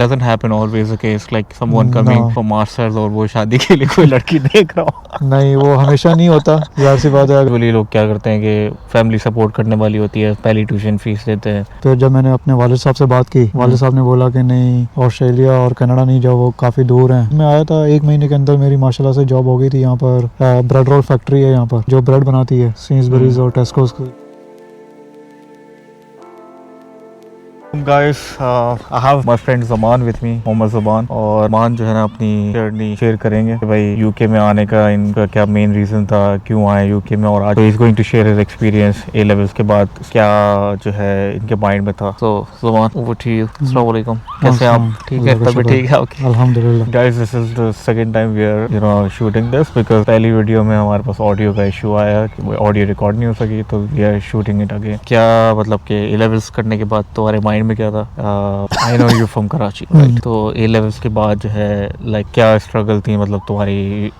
doesn't happen always the case like someone No. coming from masters और वो शादी के लिए कोई लड़की देख रहा हो। नहीं, वो हमेशा नहीं होता, जाहिर सी बात है। Usually लोग क्या करते हैं कि फैमिली सपोर्ट करने वाली होती है, पहली ट्यूशन फीस देते हैं। फिर जब मैंने अपने वालिद साहब से बात की, वालिद साहब ने बोला कि नहीं, ऑस्ट्रेलिया और कनाडा नहीं जाओ, वो काफ़ी दूर हैं। मैं आया था 1 महीने के अंदर मेरी माशाल्लाह से जॉब हो गई थी। यहाँ पर ब्रेड रोल फैक्ट्री है यहाँ पर, जो ब्रेड बनाती है सेंसबरीज और टेस्कोस की। Guys, I have my friend Zaman with me, Mohammad ज़बान। और ज़बान जो है ना अपनी जर्नी शेयर करेंगे कि भाई यूके में आने का इनका क्या मेन रीज़न था, क्यों आए यूके में। और आज is going to share his experience A levels के बाद क्या जो है इनके माइंड में था। तो ज़बान, ओवर टू यू। अस्सलाम वालेकुम, कैसे हैं आप? ठीक है, तबीयत ठीक है आपकी? अल्हम्दुलिल्लाह। Guys, this is the second time we are shooting this because पहली वीडियो में हमारे पास ऑडियो का इशू आया कि ऑडियो रिकॉर्ड नहीं हो सकी, तो we are shooting it again. क्या मतलब कि ए लेवल्स करने के बाद तुम्हारे माइंड में क्या था? I know you from Karachi, right? तो ए लेवल्स के बाद जो है लाइक क्या स्ट्रगल थी, मतलब तुम्हारी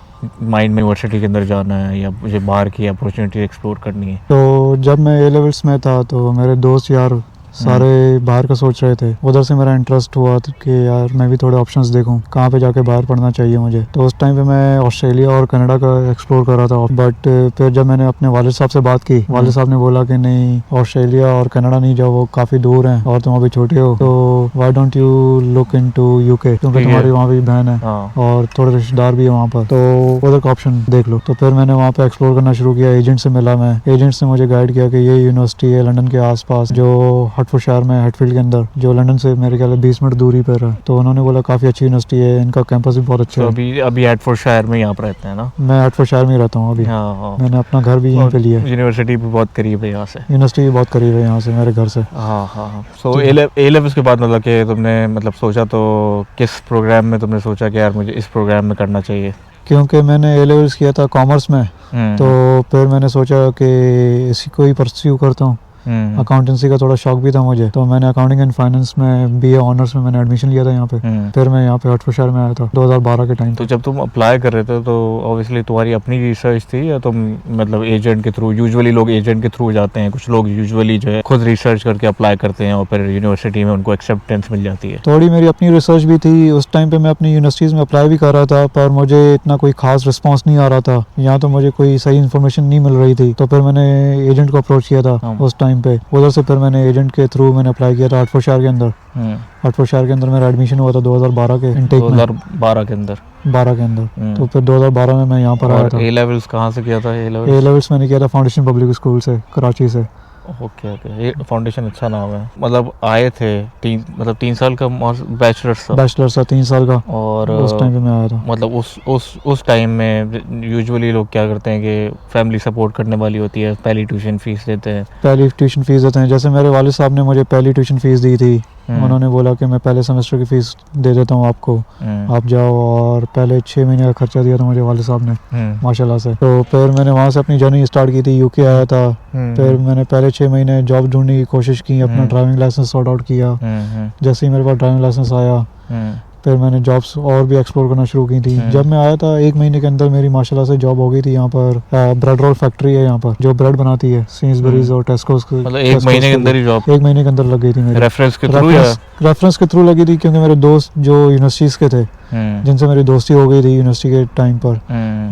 माइंड में यूनिवर्सिटी के अंदर जाना है या मुझे बाहर की अपॉर्चुनिटी एक्सप्लोर करनी है? तो जब मैं ए लेवल्स में था तो मेरे दोस्त यार सारे बाहर का सोच रहे थे। उधर से मेरा इंटरेस्ट हुआ कि यार मैं भी थोड़े ऑप्शंस देखूं, कहाँ पे जाके बाहर पढ़ना चाहिए मुझे। तो उस टाइम पे मैं ऑस्ट्रेलिया और कनाडा का एक्सप्लोर कर रहा था। बट फिर जब मैंने अपने वालिद साहब से बात की, वालिद साहब ने बोला कि नहीं, ऑस्ट्रेलिया और कनाडा नहीं जाओ, वो काफ़ी दूर हैं और तुम अभी छोटे हो, तो why don't you look into UK, क्योंकि तुम्हारी वहाँ भी बहन है और थोड़े रिश्तेदार भी है वहाँ पर, तो उधर का ऑप्शन देख लो। तो फिर मैंने वहाँ पे एक्सप्लोर करना शुरू किया। एजेंट से मिला मैं, एजेंट्स ने मुझे गाइड किया कि ये यूनिवर्सिटी है लंदन के आसपास, जो हटफोर्डशायर में, हेटफील्ड के अंदर, जो लंदन से मेरे ख्याल 20 मिनट दूरी पर है। तो उन्होंने बोला काफ़ी अच्छी यूनिवर्सिटी है, इनका कैंपस भी बहुत अच्छा तो है। अभी हेटफोर्डशायर में यहाँ पर रहते हैं ना? मैं हेटफोर्डशायर में ही रहता हूँ अभी। हाँ, मैंने अपना घर भी यहीं पे लिया है। यूनिवर्सिटी भी बहुत करीब है यहाँ से। यूनिवर्सिटी भी बहुत करीब है यहाँ से, मेरे घर से। हाँ। सो ए लेवल्स के बाद मतलब कि तुमने मतलब सोचा, तो किस प्रोग्राम में तुमने सोचा कि यार मुझे इस प्रोग्राम में करना चाहिए? क्योंकि मैंने ए लेवल्स किया था कॉमर्स में, तो फिर मैंने सोचा कि इसी को ही परस्यू करता हूँ। अकाउंटेंसी का थोड़ा शौक भी था मुझे, तो मैंए अकाउंटिंग एंड फाइनेंस में बीए ऑनर्स में मैंने एडमिशन लिया था यहाँ पे। फिर मैं यहाँ पे हटफोर्डशायर में आया था 2012 के टाइम। तो जब तुम अप्लाई कर रहे थे तो ऑब्वियसली तुम्हारी अपनी रिसर्च थी या तुम मतलब एजेंट के थ्रू? यूजुअली लोग एजेंट के थ्रू जाते हैं, कुछ लोग यूजुअली जो है खुद रिसर्च करके अप्लाई करते हैं और फिर यूनिवर्सिटी में उनको एक्सेप्टेंस मिल जाती है। थोड़ी मेरी अपनी रिसर्च भी थी। उस टाइम पे मैं अपनी यूनिवर्सिटीज़ में अप्लाई भी कर रहा था, पर मुझे इतना कोई खास रिस्पॉन्स नहीं आ रहा था। यहाँ तो मुझे कोई सही इन्फॉर्मेशन नहीं मिल रही थी, तो फिर मैंने एजेंट को अप्रोच किया था उस टाइम पे। उधर से फिर मैंने एजेंट के थ्रू मैंने अप्लाई किया था हटफोर्डशायर के अंदर। हटफोर्डशायर के अंदर मेरा एडमिशन हुआ था 2012 के इनटेक में। 2012 के अंदर? 12 के अंदर। तो फिर 2012 में मैं यहाँ पर आया था। ए लेवल्स कहाँ से किया था? ए लेवल्स मैंने किया था फाउंडेशन पब्लिक स्कूल से, कराची से। ओके। ये फाउंडेशन अच्छा नाम है। मतलब आए थे 3 साल का बैचलर्स था 3 साल का। और उस टाइम पे मैं आया था। मतलब उस टाइम में यूजुअली लोग क्या करते हैं कि फैमिली सपोर्ट करने वाली होती है, पहली ट्यूशन फीस देते हैं। जैसे मेरे वालिद साहब ने मुझे पहली ट्यूशन फीस दी थी। उन्होंने बोला कि मैं पहले सेमेस्टर की फीस दे देता हूँ आपको, आप जाओ। और पहले 6 महीने का खर्चा दिया था मुझे वालिद साहब ने माशाल्लाह से। तो फिर मैंने वहाँ से अपनी जर्नी स्टार्ट की थी, यूके आया था। फिर मैंने पहले 6 महीने जॉब ढूंढने की कोशिश की, अपना ड्राइविंग लाइसेंस सॉर्ट आउट किया। जैसे ही मेरे पास ड्राइविंग लाइसेंस आया, फिर मैंने जॉब्स और भी एक्सप्लोर करना शुरू की थी। जब मैं आया था 1 महीने के अंदर मेरी माशाल्लाह से जॉब हो गई थी। यहाँ पर ब्रेड रोल फैक्ट्री है यहाँ पर, जो ब्रेड बनाती है सेंसबरीज और टेस्कोस की। मतलब 1 महीने के अंदर ही जॉब? 1 महीने के अंदर लग गई थी मेरी। रेफरेंस के थ्रू लगी थी, क्योंकि मेरे दोस्त जो यूनिवर्सिटीज़ के थे, जिनसे मेरी दोस्ती हो गई थी यूनिवर्सिटी के टाइम पर,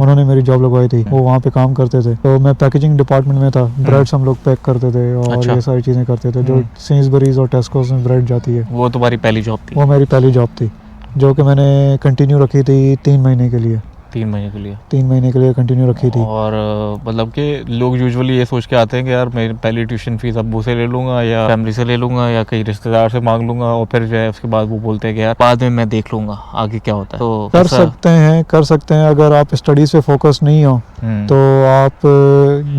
उन्होंने मेरी जॉब लगवाई थी। वो वहाँ पे काम करते थे, तो मैं पैकेजिंग डिपार्टमेंट में था। ब्रेड्स हम लोग पैक करते थे और ये सारी चीज़ें करते थे जो सेंसबरीज और टेस्कोस में ब्रेड जाती है। वो तुम्हारी पहली जॉब थी? वो मेरी पहली जॉब थी, जो कि मैंने कंटिन्यू रखी थी 3 महीने के लिए। 3 महीने के लिए? 3 महीने के लिए कंटिन्यू रखी थी। और मतलब कि लोग यूजुअली ये सोच के आते हैं कि यार मैं पहली ट्यूशन फीस अब्बू से ले लूँगा या फैमिली से ले लूँगा या कहीं रिश्तेदार से मांग लूँगा, और फिर जो है उसके बाद वो बोलते हैं कि यार बाद में मैं देख लूँगा आगे क्या होता है। तो कर सकते हैं अगर आप स्टडीज़ पे फोकस नहीं हो तो आप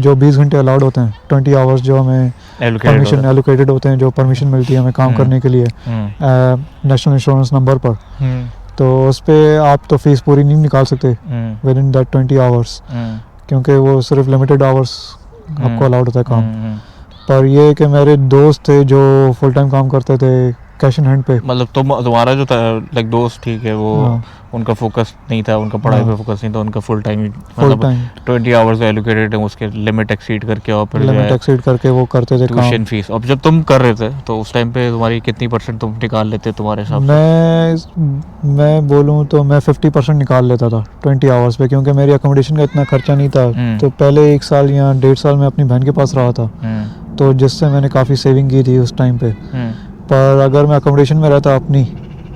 जो 20 घंटे अलाउड होते हैं, 20 आवर्स जो हमें परमिशन एलोकेटेड होते हैं, जो परमिशन मिलती है हमें काम करने के लिए नेशनल इंश्योरेंस नंबर पर, तो उस पर आप तो फीस पूरी नहीं निकाल सकते विद इन दैट 20 आवर्स, क्योंकि वो सिर्फ लिमिटेड आवर्स आपको अलाउड होता है काम। पर ये कि मेरे दोस्त थे जो फुल टाइम काम करते थे कैश इन हैंड पे। मतलब तुम्हारा जो था लाइक दोस्त, ठीक है, वो हाँ। उनका फोकस नहीं था, उनका पढ़ाई पे हाँ। फोकस नहीं था, उनका फुल टाइम फुल मतलब टाइम 20 आवर्स एलोकेटेड है, उसके लिमिट एक्सीड करके और फिर लिमिट एक्सीड करके वो करते थे काम। Tuition fees. अब जब तुम कर रहे थे तो उस टाइम पे तुम्हारी कितनी % तुम निकाल लेते तुम्हारे हिसाब से? मैं बोलूँ तो मैं 50% निकाल लेता था 20 आवर्स पे, क्योंकि मेरी अकोमोडेशन का इतना खर्चा नहीं था। तो पहले 1 साल या 1.5 साल में अपनी बहन के पास रहा था, तो जिससे मैंने काफ़ी सेविंग की थी उस टाइम पे। पर अगर मैं अकोमोडेशन में रहता अपनी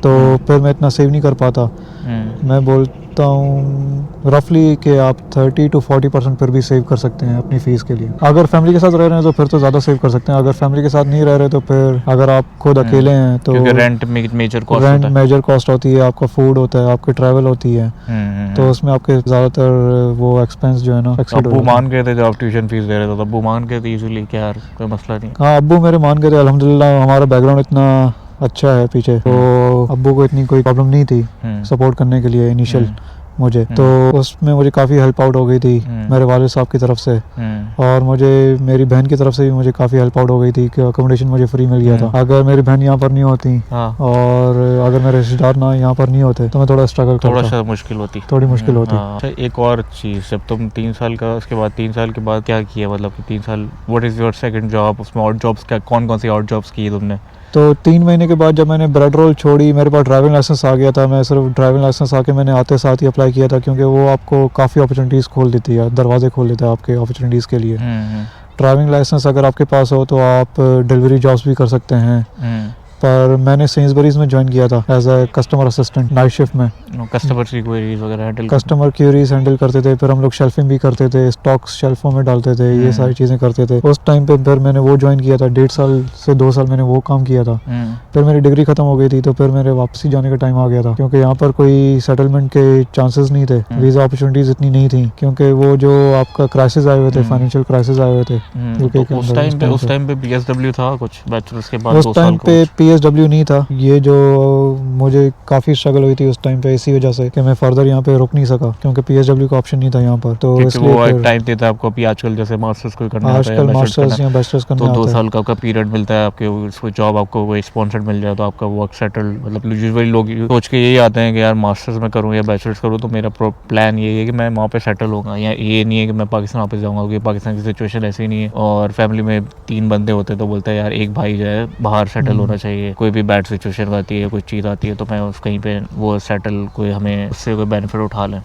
तो फिर मैं इतना सेव नहीं कर पाता। मैं बोलता हूँ रफली कि आप 30 to 40% फिर भी सेव कर सकते हैं अपनी फ़ीस के लिए। अगर फैमिली के साथ रह रहे हैं तो फिर तो ज़्यादा सेव कर सकते हैं। अगर फैमिली के साथ नहीं रह रहे तो फिर अगर आप खुद अकेले हैं तो क्योंकि रेंट मेजर कॉस्ट होता रेंट है। मेजर कॉस्ट होती है, आपका फूड होता है, आपकी ट्रैवल होती है, तो उसमें आपके ज़्यादातर वो एक्सपेंस जो है ना एक्सीड हो अब्बू जाते हैं। मान गए थे जब आप ट्यूशन फीस दे रहे थे, तो अब्बू मान गए थे यूजुअली क्या यार कोई मसला नहीं? हाँ, अब्बू मेरे मान गए थे, अल्हम्दुलिल्लाह हमारा बैकग्राउंड इतना अच्छा है पीछे, तो अब्बू को इतनी कोई प्रॉब्लम नहीं थी सपोर्ट करने के लिए इनिशियल मुझे। तो उसमें मुझे काफ़ी हेल्प आउट हो गई थी मेरे वालिद साहब की तरफ से, और मुझे मेरी बहन की तरफ से भी मुझे काफ़ी हेल्प आउट हो गई थी कि अकोमोडेशन मुझे फ्री मिल गया था। अगर मेरी बहन यहाँ पर नहीं होती और अगर मेरे रिश्तेदार ना यहाँ पर नहीं होते तो मैं थोड़ा स्ट्रगल करता, थोड़ा सा मुश्किल होती, थोड़ी मुश्किल होती। अच्छा, एक और चीज़, जब तुम 3 साल का, उसके बाद 3 साल के बाद क्या किया? मतलब कि 3 साल, what is your second job? उसमें और जॉब्स क्या, कौन कौन सी और जॉब्स की तुमने? तो 3 महीने के बाद जब मैंने ब्रेड रोल छोड़ी, मेरे पास ड्राइविंग लाइसेंस आ गया था। मैं सिर्फ ड्राइविंग लाइसेंस आके मैंने आते साथ ही अप्लाई किया था, क्योंकि वो आपको काफ़ी अपॉर्चुनिटीज़ खोल देती है, दरवाजे खोल देता है आपके अपॉर्चुनिटीज़ के लिए। ड्राइविंग लाइसेंस अगर आपके पास हो तो आप डिलीवरी जॉब्स भी कर सकते हैं। पर मैंने सेंसबरीज में ज्वाइन किया था as a customer assistant night shift में। कस्टमर की क्वेरीज वगैरह हैंडल, कस्टमर क्यूरीज हैंडल करते थे, फिर हम लोग शेल्फिंग भी करते थे, स्टॉक्स शेल्फों में डालते थे, ये सारी चीज़ें करते थे उस टाइम पे। फिर मैंने वो ज्वाइन किया था, 1.5 साल से 2 साल मैंने वो काम किया था। फिर मेरी डिग्री ख़त्म हो गई थी, तो फिर मेरे वापसी जाने का टाइम आ गया था, क्योंकि यहाँ पर कोई सेटलमेंट के चांसेस नहीं थे, वीज़ा अपॉर्चुनिटीज़ इतनी नहीं थी, क्योंकि वो जो आपका क्राइसिस आए हुए थे, फाइनेंशियल क्राइसिस आए हुए थे यूके के अंदर। उस टाइम पे PSW था कुछ बैचलर्स के बाद? उस टाइम पे PSW नहीं था। ये जो मुझे काफ़ी स्ट्रगल हुई थी उस टाइम पे, इसी वजह से कि मैं फर्दर यहाँ पे रुक नहीं सका, क्योंकि PSW का ऑप्शन नहीं था यहाँ पर। तो इसलिए वो एक टाइम देता है आपको, अभी आजकल जैसे मास्टर्स कोई करना होता है, आजकल मास्टर्स या बैचलर्स करना तो होता है, 2 साल का आपका पीरियड मिलता है, आपके कोई जॉब आपको कोई स्पॉन्सर्ड मिल जाए तो आपका वर्क सेटल। मतलब यूजुअली लोग सोच के यही आते हैं कि यार मास्टर्स में करूँ या बैचलर्स करूँ, तो मेरा प्लान ये है कि मैं वहाँ पे सेटल होगा, या ये नहीं है कि मैं पाकिस्तान वापस जाऊँगा, क्योंकि पाकिस्तान की सिचुएशन ऐसी नहीं है। और फैमिली में 3 बंदे होते तो बोलता है यार एक भाई जो है बाहर सेटल होना चाहिए, कोई भी बैड सिचुएशन आती है, कोई चीज़ आती है, तो मैं उस कहीं पे वो सेटल, कोई हमें उससे कोई बेनिफिट उठा लें।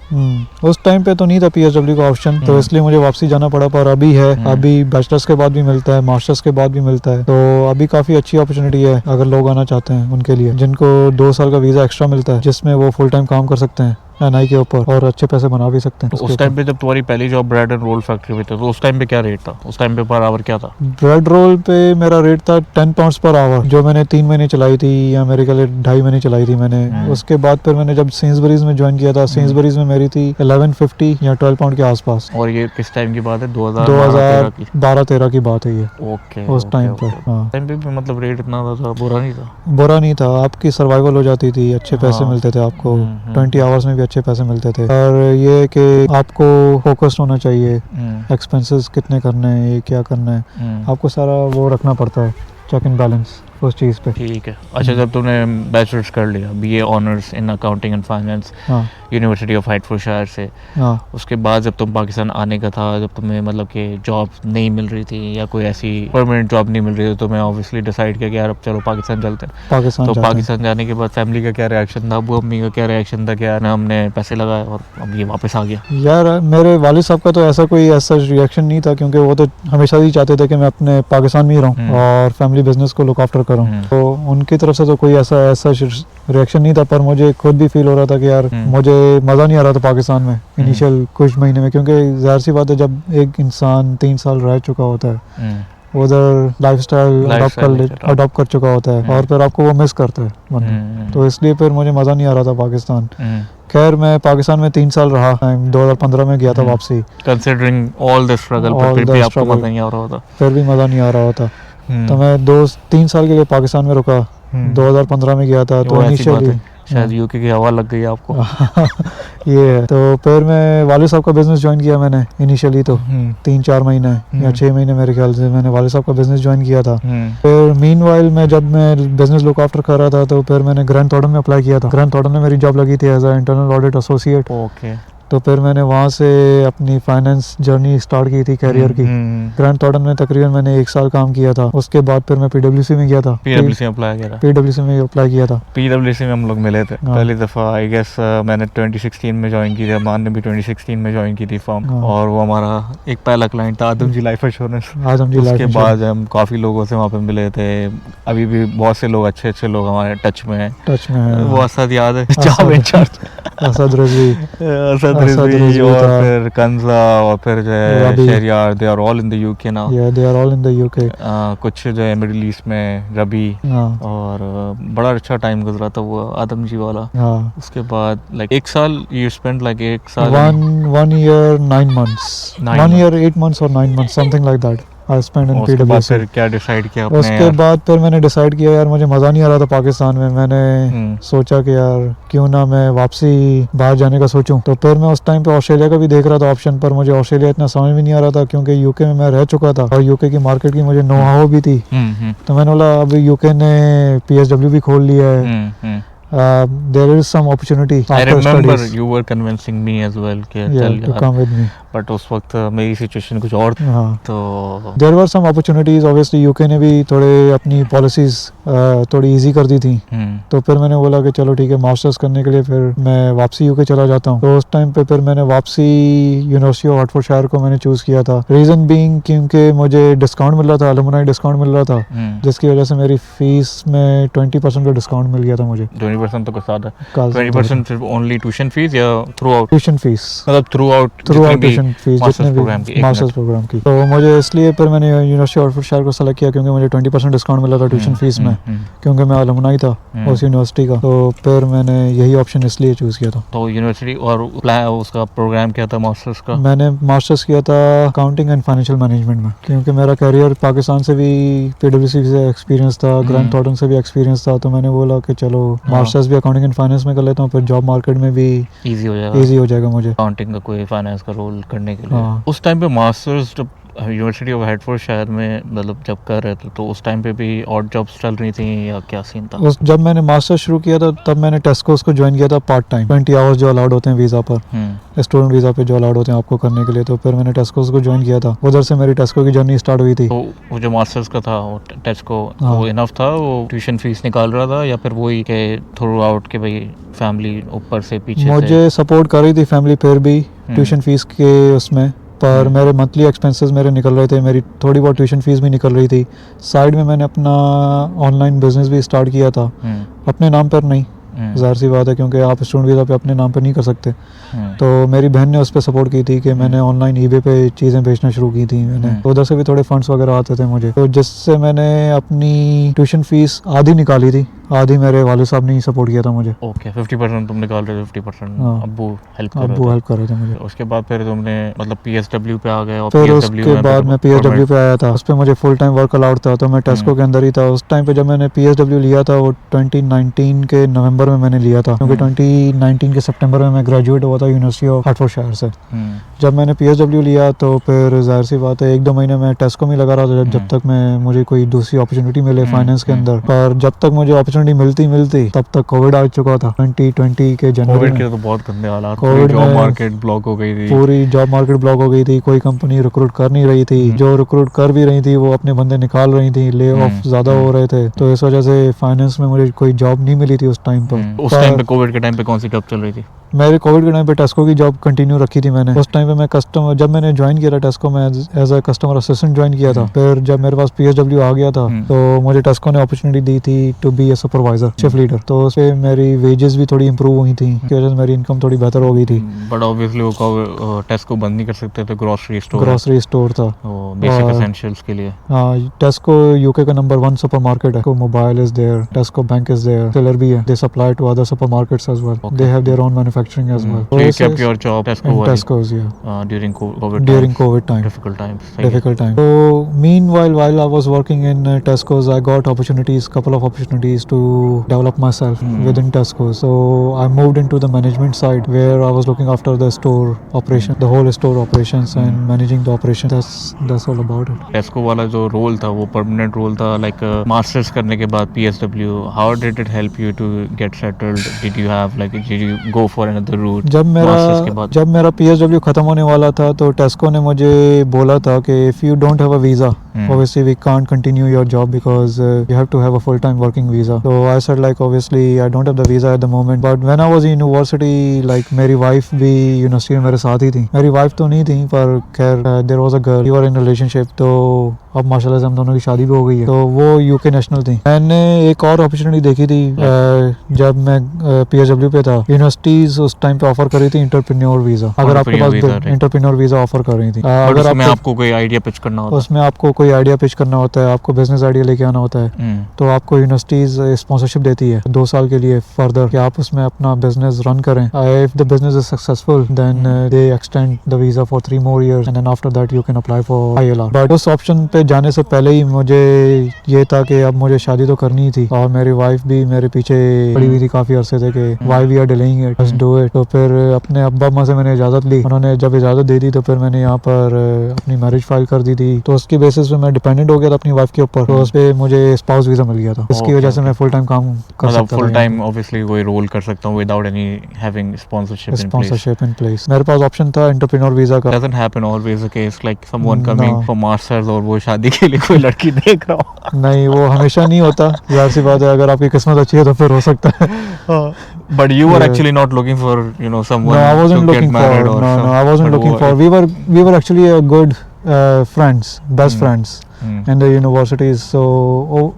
उस टाइम पे तो नहीं था PSW का ऑप्शन, तो इसलिए मुझे वापसी जाना पड़ा। पर अभी है, अभी बैचलर्स के बाद भी मिलता है, मास्टर्स के बाद भी मिलता है, तो अभी काफ़ी अच्छी अपॉर्चुनिटी है अगर लोग आना चाहते हैं उनके लिए, जिनको 2 साल का वीज़ा एक्स्ट्रा मिलता है, जिसमें वो फुल टाइम काम कर सकते हैं NI के ऊपर और अच्छे पैसे बना भी सकते हैं। उस टाइम पे जब तुम्हारी पहली job bread and roll factory में था, तो उस टाइम पे क्या रेट था? उस टाइम पे पर आवर क्या था? ब्रेड रोल पे मेरा रेट था 10 पाउंड्स पर आवर, जो मैंने 3 महीने चलाई थी, या मेरे के लिए 2.5 महीने चलाई थी मैंने। उसके बाद फिर मैंने जब सेंसबरीज में ज्वाइन किया था, सेंसबरीज में मेरी थी 1150 या 12 पाउंड के आसपास। और ये किस टाइम की बात है? 2012-13 की बात है ये। ओके, उस टाइम पे टाइम पे भी मतलब रेट इतना था, बुरा नहीं था? बुरा नहीं था, आपकी सर्वाइवल हो जाती थी, अच्छे पैसे मिलते थे आपको, 20 आवर्स में भी अच्छे पैसे मिलते थे। और ये कि आपको फोकस्ड होना चाहिए, एक्सपेंसेस कितने करने हैं, ये क्या करना है, आपको सारा वो रखना पड़ता है, चेक एंड बैलेंस उस चीज़ पे। ठीक है। अच्छा, जब तुमने बैचलर्स कर लिया, BA honours in accounting and finance, university of Hertfordshire से, उसके बाद जब तुम पाकिस्तान आने का था, जब तुम्हें मतलब कि जॉब नहीं मिल रही थी या कोई ऐसी परमानेंट जॉब नहीं मिल रही थी, तो मैं ऑब्वियसली डिसाइड किया कि यार अब चलो पाकिस्तान चलते हैं। तो पाकिस्तान जाने के बाद फैमिली का क्या रिएक्शन था? अब्बू अम्मी का क्या रिएक्शन था? क्या ना हमने पैसे लगाए और अब ये वापस आ गया? यार मेरे वालिद साहब का तो ऐसा कोई रिएक्शन नहीं था, क्योंकि वो तो हमेशा ही चाहते थे कि मैं अपने पाकिस्तान में ही रहूँ और फैमिली बिजनेस को लुक आफ्टर करूँ। तो उनकी तरफ से तो कोई ऐसा रिएक्शन नहीं था। पर मुझे खुद भी फील हो रहा था कि यार मुझे मज़ा नहीं आ रहा था पाकिस्तान में इनिशियल कुछ महीने में, क्योंकि ज़ाहिर सी बात है जब एक इंसान 3 साल रह चुका होता है उधर, लाइफस्टाइल अडॉप्ट कर चुका होता है, और फिर आपको वो मिस करता है तो इसलिए फिर मुझे मज़ा नहीं आ रहा था पाकिस्तान। खैर मैं पाकिस्तान में 3 साल रहा, 2015 में गया था वापसी। कंसिडरिंग ऑल द स्ट्रगल, फिर भी आपको मज़ा नहीं आ रहा होता? फिर भी मज़ा नहीं आ रहा होता। तो मैं 2-3 साल के लिए पाकिस्तान में रुका, 2015 में गया था। तो इनिशियली शायद यूके की हवा लग गई आपको। ये है। तो फिर मैं वालिद साहब का बिजनेस ज्वाइन किया मैंने इनिशियली तो 3-4 महीने या 6 महीने मेरे ख्याल से मैंने वालिद साहब का बिजनेस ज्वाइन किया था। फिर मीनवाइल मैं जब मैं बिजनेस लुक आफ्टर कर रहा था तो फिर मैंने ग्रैंड थॉर्टन में अप्लाई किया था। ग्रैंड थॉर्टन में मेरी जॉब लगी थी as a internal audit associate. Okay. तो फिर मैंने वहाँ से अपनी फाइनेंस जर्नी स्टार्ट की थी कैरियर की। ग्रैंड थॉर्टन में तकरीबन मैंने 1 साल काम किया था। उसके बाद फिर मैं पीडब्ल्यूसी में गया था। पीडब्ल्यूसी में अप्लाई किया था। पीडब्ल्यूसी में अप्लाई किया था। पीडब्ल्यूसी में हम लोग मिले थे हाँ। पहली दफ़ा आई गेस। मैंने 2016 में ज्वाइन की थी, अमान ने भी 2016 में ज्वाइन की थी फॉर्म। हाँ। और वो हमारा एक पहला क्लाइंट था आदम जी लाइफ इंश्योरेंस। आदम जी उसके लाइफ बाद हम काफ़ी लोगों से वहाँ पे मिले थे। अभी भी बहुत से लोग अच्छे लोग हमारे टच में हैं। टच में है। वो असद याद है असद। Job in charge Asad Rizvi. असद असद रिजवी रिजवी और था। फिर कंजा और फिर जो है Rabi. Shahryar, they are all in the UK now. Yeah, they are all in the UK. कुछ जो है मिडिल ईस्ट में रबी। हाँ और बड़ा अच्छा टाइम गुजरा था वो आदम जी वाला। हाँ। उसके बाद लाइक 1 साल यू स्पेंड लाइक 1 साल One year 9 months. 9 1 year 8 months or 9 months, something like that. I spent in और उसके बाद PwC. फिर क्या डिसाइड किया आपने उसके यार? बाद फिर मैंने डिसाइड किया यार मुझे मज़ा नहीं आ रहा था पाकिस्तान में। मैंने सोचा कि यार क्यों ना मैं वापसी बाहर जाने का सोचूं। तो फिर मैं उस टाइम पे ऑस्ट्रेलिया का भी देख रहा था ऑप्शन, पर मुझे ऑस्ट्रेलिया इतना समझ में नहीं आ रहा था क्योंकि यूके में मैं रह चुका था और यूके की मार्केट की मुझे नो हाउ भी थी। तो मैंने बोला अभी यूके ने PSW भी खोल लिया है। There is some opportunity I after remember studies. you were convincing me as well कि Yeah, चल to यार, come with me. बट उस वक्त मेरी सिचुएशन कुछ और थी। हाँ। तो There were some opportunities. Obviously UK ने भी थोड़े अपनी पॉलिसीज थोड़ी इजी कर दी थी। तो फिर मैंने बोला कि चलो ठीक है मास्टर्स करने के लिए फिर मैं वापसी यूके चला जाता हूँ। तो उस टाइम पे फिर मैंने वापसी यूनिवर्सिटी ऑफ हर्टफोर्डशायर को मैंने चूज़ किया था। रीज़न बीइंग क्योंकि मुझे डिस्काउंट मिल रहा था, अलुमनाई डिस्काउंट मिल रहा था, जिसकी वजह से मेरी फीस में 20% का डिस्काउंट मिल गया था मुझे। 20% तो कुछ ज़्यादा। 20% सिर्फ ओनली ट्यूशन फीस या थ्रू आउट? ट्यूशन फीस मतलब throughout tuition fee masters program की। मास्टर्स प्रोग्राम की। तो मुझे इसलिए फिर मैंने यूनिवर्सिटी ऑफ हर्टफोर्डशायर को सेलेक्ट किया क्योंकि मुझे 20% डिस्काउंट मिला था ट्यूशन फीस में, क्योंकि मैं अलुमनाई था उस यूनिवर्सिटी का। तो फिर मैंने यही ऑप्शन इसलिए चूज़ किया था। तो यूनिवर्सिटी और उसका प्रोग्राम क्या था मास्टर्स का? मैंने मास्टर्स किया था अकाउंटिंग एंड फाइनेंशियल मैनेजमेंट में, क्योंकि मेरा करियर पाकिस्तान से भी PwC से एक्सपीरियंस था, ग्रैंड थॉर्टन से भी एक्सपीरियंस था। तो मैंने बोला कि चलो मास्टर्स भी अकाउंटिंग एंड फाइनेंस में कर लेता हूँ, फिर जॉब मार्केट में भी इजी हो जाएगा मुझे अकाउंटिंग का कोई फाइनेंस का रोल करने के लिए। हाँ। उस टाइम पे मास्टर्स जब यूनिवर्सिटी ऑफ हर्टफोर्डशायर में मतलब जब कर रहे थे तो उस टाइम पे भी और जॉब्स चल रही थी या क्या सीन था? जब मैंने मास्टर शुरू किया था तब मैंने टेस्कोस को ज्वाइन किया था पार्ट टाइम, 20 आवर्स जो अलाउड होते हैं वीज़ा पर, स्टूडेंट वीज़ा पे जो अलाउड होते हैं आपको करने के लिए। तो फिर मैंने टेस्कोस को ज्वाइन किया था, उधर से मेरी टेस्को की जर्नी स्टार्ट हुई थी। तो वो जो मास्टर्स का था वो टेस्को हाँ। वो इनफ था, वो ट्यूशन फीस निकाल रहा था या फिर वही के थ्रू आउट के भाई फैमिली ऊपर से पीछे मुझे सपोर्ट कर रही थी फैमिली फिर भी ट्यूशन फीस के उसमें, पर मेरे मंथली एक्सपेंसेस मेरे निकल रहे थे, मेरी थोड़ी बहुत ट्यूशन फीस भी निकल रही थी। साइड में मैंने अपना ऑनलाइन बिजनेस भी स्टार्ट किया था, अपने नाम पर नहीं, ज़ाहिर सी बात है क्योंकि आप स्टूडेंट वीज़ा पे अपने नाम पे नहीं कर सकते। तो मेरी बहन ने उस पर सपोर्ट की थी कि मैंने ऑनलाइन ईबे पे चीज़ें बेचना शुरू की थी मैंने, तो उधर से भी थोड़े फंड्स वगैरह आते थे मुझे, तो जिससे मैंने अपनी ट्यूशन फीस आधी निकाली थी, आधी मेरे वालिद साहब ने ही सपोर्ट किया था मुझे। ओके 50% तुम निकाल रहे थे, 50% हाँ। अब्बू हेल्प कर रहे थे मुझे। उसके बाद फिर तुमने मतलब PSW पे आ गए और फिर PSW उसके बाद मैं PSW पे आया था, उस पर मुझे फुल टाइम वर्क अलाउड था, तो मैं टेस्को के अंदर ही था उस टाइम पे। जब मैंने PSW लिया था वो 2019 के नवंबर में मैंने लिया था, क्योंकि 2019 के सितंबर में मैं ग्रेजुएट हुआ था यूनिवर्सिटी ऑफ हर्टफोर्डशायर से। जब मैंने PSW लिया तो फिर जाहिर सी बात है 1-2 महीने मैं टेस्को में लगा रहा था जब तक मैं मुझे कोई दूसरी अपॉर्चुनिटी मिले फाइनेंस के अंदर। पर जब तक मुझे अपॉर्चुनिटी मिलती तब तक कोविड आ चुका था 2020 के जनवरी कोविड में। के तो बहुत गंदे हालात, कोविड जॉब में मार्केट ब्लॉक हो गई थी, पूरी जॉब मार्केट ब्लॉक हो गई थी, कोई कंपनी रिक्रूट कर नहीं रही थी, जो रिक्रूट कर भी रही थी वो अपने बंदे निकाल रही थी, ले ऑफ ज़्यादा हो रहे थे। तो इस वजह से फाइनेंस में मुझे कोई जॉब नहीं मिली थी उस टाइम पर। उस टाइम पे कोविड के टाइम पे कौन सी जॉब चल रही थी? मेरे कोविड के टाइम पे टेस्को की जॉब कंटिन्यू रखी थी मैंने। उस टाइम पे मैं कस्टमर, जब मैंने ज्वाइन किया था टेस्को में as a customer assistant join किया था। फिर जब मेरे पास PSW आ गया था तो मुझे टेस्को ने अपॉर्चुनिटी दी थी to be a supervisor, shift leader. तो उससे मेरी वेजेस भी थोड़ी इंप्रूव हुई थी, की वजह से मेरी इनकम थोड़ी बेहतर हो गई थी। बट ऑब्वियसली वो टेस्को बंद नहीं कर सकते थे, ग्रोसरी स्टोर था बेसिक एसेंशियल्स के लिए। टेस्को यूके का नंबर 1 सुपरमार्केट है। Mobile is there, Tesco bank is there, टेलर भी है, they supply to other supermarkets as well, they have their own manufacturing manufacturing as well. So you kept your job Tesco in वाली, Tesco's, yeah. during COVID During times, COVID time. difficult times. सही है. Difficult time. So meanwhile, while I was working in Tesco's, I got couple of opportunities to develop myself within Tesco. So I moved into the management side where I was looking after the store operation, the whole store operations and managing the operation. That's all about it. टेस्को वाला जो role था वो permanent role था, like masters करने के बाद PSW, how did it help you to get settled? Did you have like, did you go for another route masters के बाद? जब मेरा PSW खत्म होने वाला था तो टेस्को ने मुझे बोला था कि if you don't have a visa, obviously we can't continue your job because you have to have a full-time working visa. So I said like obviously I don't have the visa at the moment, but when I was in university, like मेरी wife भी university में मेरे साथ ही थी. मेरी wife तो नहीं थी पर खैर there was a girl, we were in a relationship. तो अब माशाल्लाह से हम दोनों की शादी भी हो गई है. तो वो UK नेशनल थी. मैंने एक और अपॉर्चुनिटी देखी थी जब मैं PSW पे था. यूनिवर्सिटीज उस टाइम पे ऑफर कर रही थी एंटरप्रेन्योर वीजा. अगर आपके पास एंटरप्रेन्योर वीजा ऑफर कर रही थी, अगर उसमें आपको कोई आइडिया पिच करना होता है, उसमें आपको कोई आइडिया पिच करना होता है, आपको बिजनेस आइडिया लेके आना होता है, तो आपको यूनिवर्सिटीज स्पॉन्सरशिप देती है 2 साल के लिए फर्दर कि आप उसमें अपना बिजनेस रन करें. If the business is successful then they extend the visa for 3 more years and then after that you can apply for ILR. But उस ऑप्शन पे जाने से पहले ही मुझे ये था कि अब मुझे शादी तो करनी ही थी और मेरी वाइफ भी मेरे पीछे पड़ी हुई थी काफी अरसे से कि why we are delaying it, just do it. तो फिर अपने अब्बा अम्मा से मैंने इजाजत ली. उन्होंने जब इजाजत दे दी तो फिर मैंने यहाँ पर अपनी मैरिज फाइल कर दी थी. तो उसकी बेसिस पे मैं डिपेंडेंट हो गया था अपनी वाइफ के ऊपर. तो उस पे मुझे स्पाउस वीजा मिल गया था. इसकी वजह से मैं फुल टाइम काम कर सकता था. फुल टाइम ऑब्वियसली कोई रोल कर सकता हूँ without any having sponsorship in place. मेरे पास ऑप्शन था एंटरप्रेन्योर वीजा का. doesn't happen always a case like someone coming for masters और वो शादी के लिए कोई लड़की देख रहा हो. नहीं, वो हमेशा नहीं होता. जाहिर सी बात है, अगर आपकी किस्मत अच्छी है तो फिर हो सकता है. But you were actually not looking for, you know, someone no, I wasn't to looking get married for, or no, I wasn't looking for. We were actually a good friends, best friends in the universities. So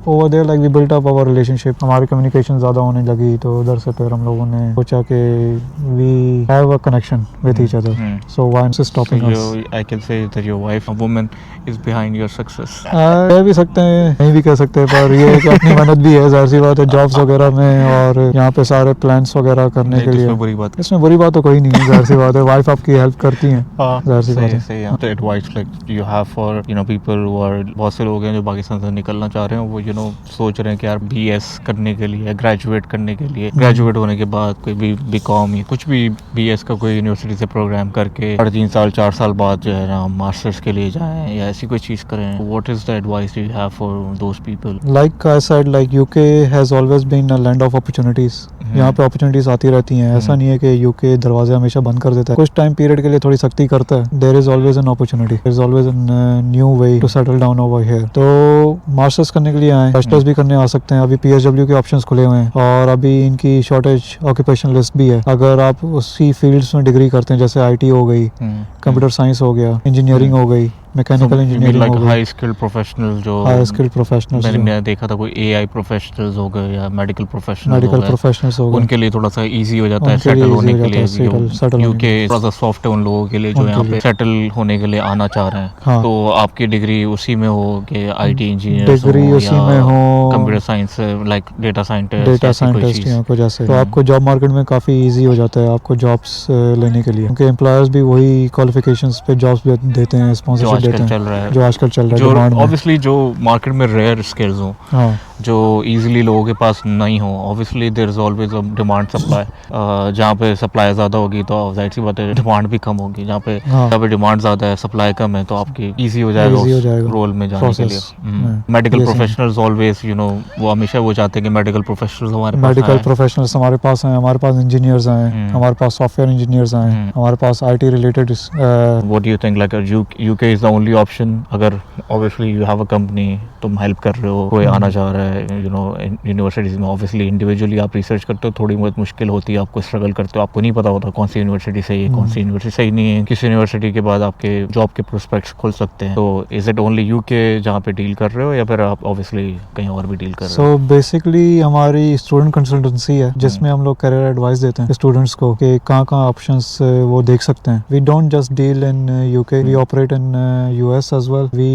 over there like we built up our relationship. हमारी communication ज़्यादा होने लगी तो उधर से फिर हम लोगों ने सोचा कि we have a connection with each other. So why is stopping us? I can say that your wife, a woman, is behind your success. कह भी सकते हैं, नहीं भी कह सकते, पर ये कि अपनी मेहनत भी है. जाहिर सी बात है जॉब्स वगैरह में और यहाँ पे सारे प्लान्स वगैरह करने के लिए. इसमें बुरी बात तो कोई नहीं है. जाहिर सी बात है वाइफ आपकी हेल्प करती हैं. जाहिर सी बात है. The advice like you have for, you know, people who are, बहुत से लोग हैं जो पाकिस्तान से निकलना चाह रहे हैं, वो you know सोच रहे हैं कि यार BS करने के लिए, ग्रेजुएट करने के लिए, ग्रेजुएट होने के बाद कोई भी BCom या कुछ भी BS का कोई यूनिवर्सिटी से प्रोग्राम करके 3.5 साल 4 साल बाद जो है ना मास्टर्स के लिए जाएं या ऐसी कोई चीज़ करें. What is the advice you have for those people? Like I said, like UK has always been a land of opportunities. यहाँ पे अपॉर्चुनिटीज आती रहती हैं. ऐसा नहीं है कि UK दरवाजे हमेशा बंद कर देता है. कुछ टाइम पीरियड के लिए थोड़ी सख्ती करता है. There is always an opportunity. There is always a new way to settle down over here. तो मास्टर्स करने के लिए आए, बैचलर्स भी करने आ सकते हैं. अभी PSW के ऑप्शंस खुले हुए हैं और अभी इनकी शॉर्टेज ऑक्यूपेशन लिस्ट भी है. अगर आप उसी फील्ड्स में डिग्री करते हैं जैसे IT हो गई, कंप्यूटर साइंस हो गया, इंजीनियरिंग हो गई, मैकेनिकल इंजीनियरिंग हो गई, हाई स्किल्ड प्रोफेशनल्स जो हाई स्किल्ड प्रोफेशनल्स मैंने देखा था कोई AI प्रोफेशनल्स हो गए या मेडिकल प्रोफेशनल्स हो गए, उनके लिए थोड़ा सा इजी हो जाता है सेटल होने के लिए. UK थोड़ा सा सॉफ्ट है उन लोगों के लिए जो यहाँ पे सेटल होने के लिए आना चाह रहे हैं. तो आपकी डिग्री उसी में हो कि IT इंजीनियर डिग्री उसी में हो, computer science like data scientist या कुछ ऐसे, तो आपको जॉब मार्केट में काफी इजी हो जाता है आपको जॉब्स लेने के लिए, क्योंकि एम्प्लॉयर्स भी वही क्वालिफिकेशंस पे जॉब्स देते हैं, स्पॉन्सरशिप देते हैं जो आजकल चल रहा है. जो ऑब्वियसली जो मार्केट में रेयर स्किल्स हो, जो इजीली लोगों के पास नहीं हो. Obviously there is always a demand supply. जहाँ पे सप्लाई ज़्यादा होगी तो जाहिर सी बात है डिमांड भी कम होगी. जहाँ पे डिमांड ज़्यादा है सप्लाई कम है तो आपकी इजी हो जाएगा उस रोल में जाने के लिए. Medical professionals always you know वो हमेशा वो चाहते हैं कि मेडिकल प्रोफेशनल्स हमारे पास हैं, हमारे पास इंजीनियर्स हैं, हमारे पास सॉफ्टवेयर इंजीनियर्स हैं, हमारे पास IT related. What do you think like UK is the only option? अगर obviously you have a company, तुम हेल्प कर रहे हो, कोई आना चाह रहा है, यू नो यूनिवर्सिटीज़ में ऑब्वियसली इंडिविजुअली आप रिसर्च करते हो, थोड़ी बहुत मुश्किल होती है, आपको स्ट्रगल करते हो, आपको नहीं पता होता कौन सी यूनिवर्सिटी सही है कौन सी यूनिवर्सिटी सही नहीं है. किस यूनिवर्सिटी के बाद आपके जॉब के प्रोस्पेक्ट्स खुल सकते हैं. तो इज इट ओनली UK जहाँ पे डील कर रहे हो या फिर आप ऑब्वियसली कहीं और भी डील कर रहे हो? सो बेसिकली हमारी स्टूडेंट कंसल्टेंसी है जिसमें हम लोग करियर एडवाइस देते हैं स्टूडेंट्स को कि कहाँ ऑप्शंस वो देख सकते हैं. We don't just deal in UK, we operate in US as well. We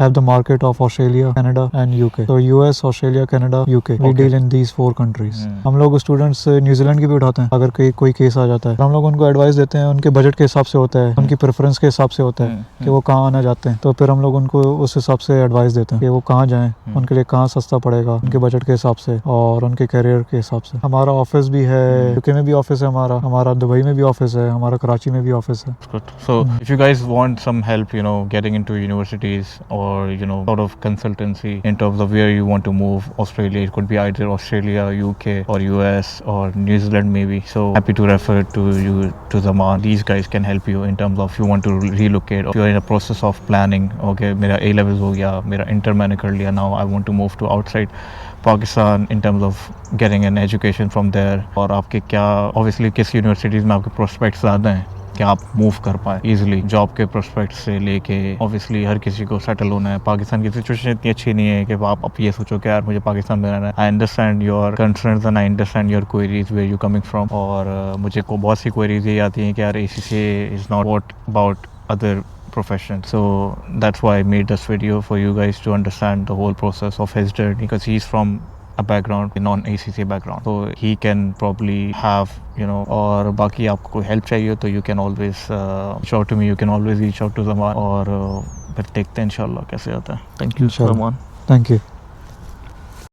have the market of Australia, Canada and UK. So US, Australia, Canada, UK. We Okay. deal in these 4 countries. Hmm. हम लोग students New Zealand की भी उठाते हैं अगर कोई case आ जाता है तो हम लोग उनको एडवाइस देते हैं उनके बजट के हिसाब से होता है उनकी प्रेफरेंस के हिसाब से होता है कि वो कहाँ आना चाहते हैं तो फिर हम लोग उनको उस हिसाब से एडवाइस देते हैं कि वो कहाँ जाएं उनके लिए कहाँ सस्ता पड़ेगा उनके बजट के हिसाब से और उनके करियर के हिसाब से हमारा ऑफिस भी है यूके में भी ऑफिस है हमारा दुबई में भी ऑफिस है हमारा कराची में भी ऑफिस है Good. So, if you guys want some help, getting into universities or, sort of consultancy in terms of where you want to move, Australia, it could be either Australia, UK, or US, or New Zealand maybe. So, happy to refer to you to Zaman. These guys can help you in terms of you want to relocate, or you're in a process of planning. Okay, मेरा A levels हो गया, मेरा inter मैंने कर लिया. Now I want to move to outside Pakistan in terms of getting an education from there. और आपके क्या, obviously किस universities में आपके prospects ज़्यादा हैं कि आप मूव कर पाए इजीली जॉब के प्रोस्पेक्ट से लेके ऑब्वियसली हर किसी को सेटल होना है पाकिस्तान की सिचुएशन इतनी अच्छी नहीं है कि आप ये सोचो कि यार मुझे पाकिस्तान में रहना है I understand your concerns and I understand your queries where you coming from और मुझे को बहुत सी क्वेरीज ये आती हैं कि यार ACCA is not what about other profession. So that's why I made this video for you guys to understand the whole process of his journey because he's from a background, non-ACCA background. So he can probably have, और बाकी आपको कोई help चाहिए तो you can always reach out to me, you can always reach out to Zaman और फिर देखते हैं इंशाल्लाह कैसे आता है. Thank you, इंशाल्लाह. Zaman. Thank you.